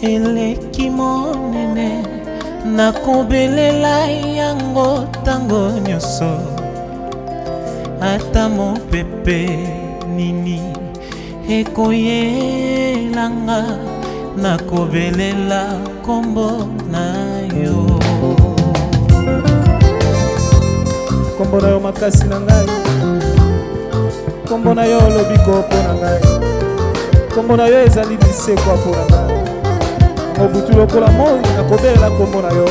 eleki monene nakobelela yango tango nyonso, ata mopepe nini ekoyelanga nakobelela kombo na yo. Kombo na yo makasi na ngai, kombo na yo lobiko mpo na ngai, kombo na yo ezali lisekwa mpo na ngai. Mobutu lokola moi nakobelela kombo na yo,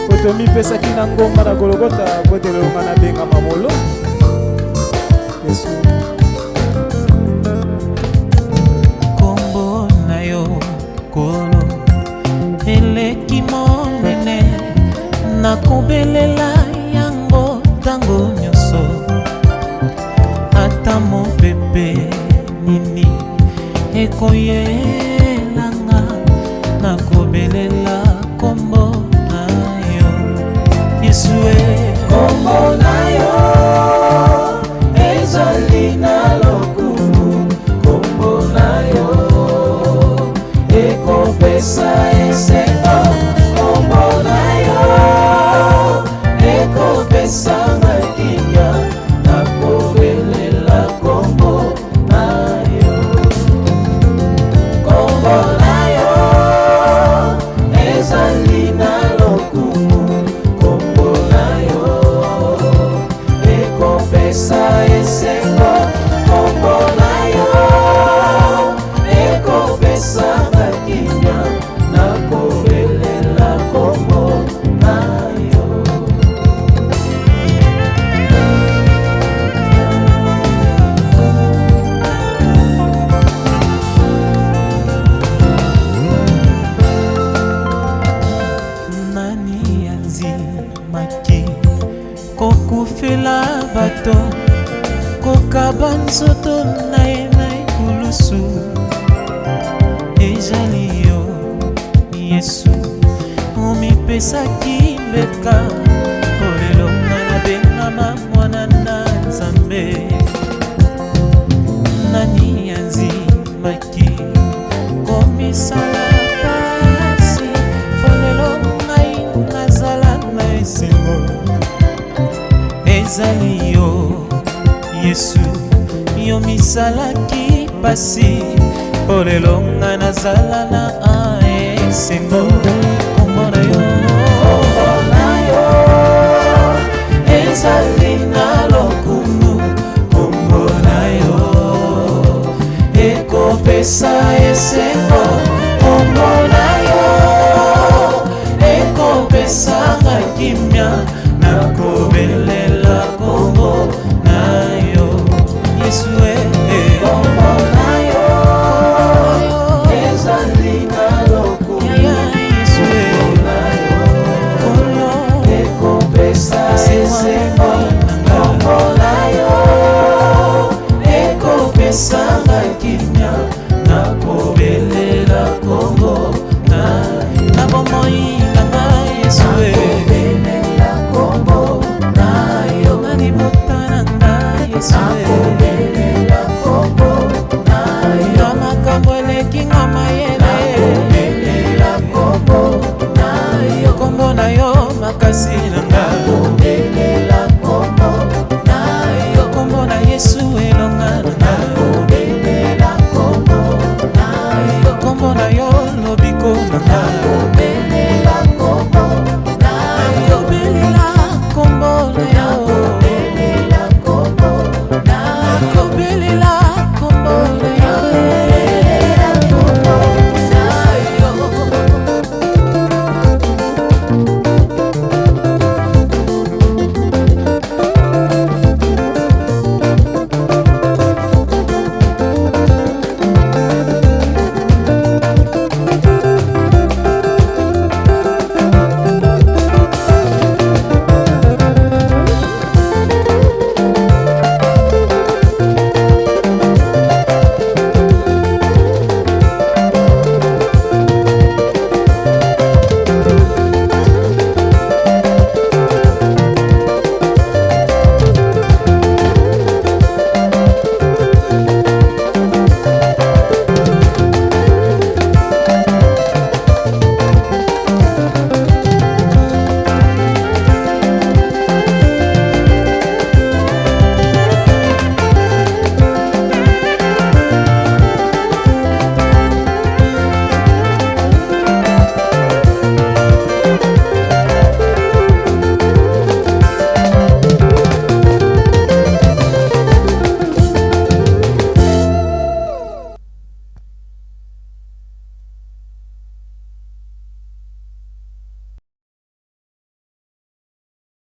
po tomipesaki na ngomba na Golgota po ete lelo nga nabengama molo Yesu. Kombo na yo kolo eleki monene nakobelela yango tango nyonso, ata mopepe nini ekoyelanga nakobelela kombo na yo Yesu. Kombo na yo ezali na lokumu, kombo na yo ekopesa esengo, kombo na yo ekopesa makinya nakobelela kombo na yo. Kombo na yo ezali na lokumu, kombo na yo ekopesa esengo, kombo na yo ekopesa makinya nakobelela kombo na yo. Nani anzimaki kokufela bato, kokaba nzoto na ye na ekulusu, ezali yo Yesu omipesaki mbeka, kolelo nga nabengama mwana na Nzambe. Nani anzimaki komisala pasi, kolelo ngai nazala na esengo, ezali yo Yesu yo misalaki pasi, polelo nga nazala na esengo. Kombo na yo, Kombo na yo ezali na lokumu, kombo na yo ekopesa esengo, kombo na yo ekopesa kimia nakobelela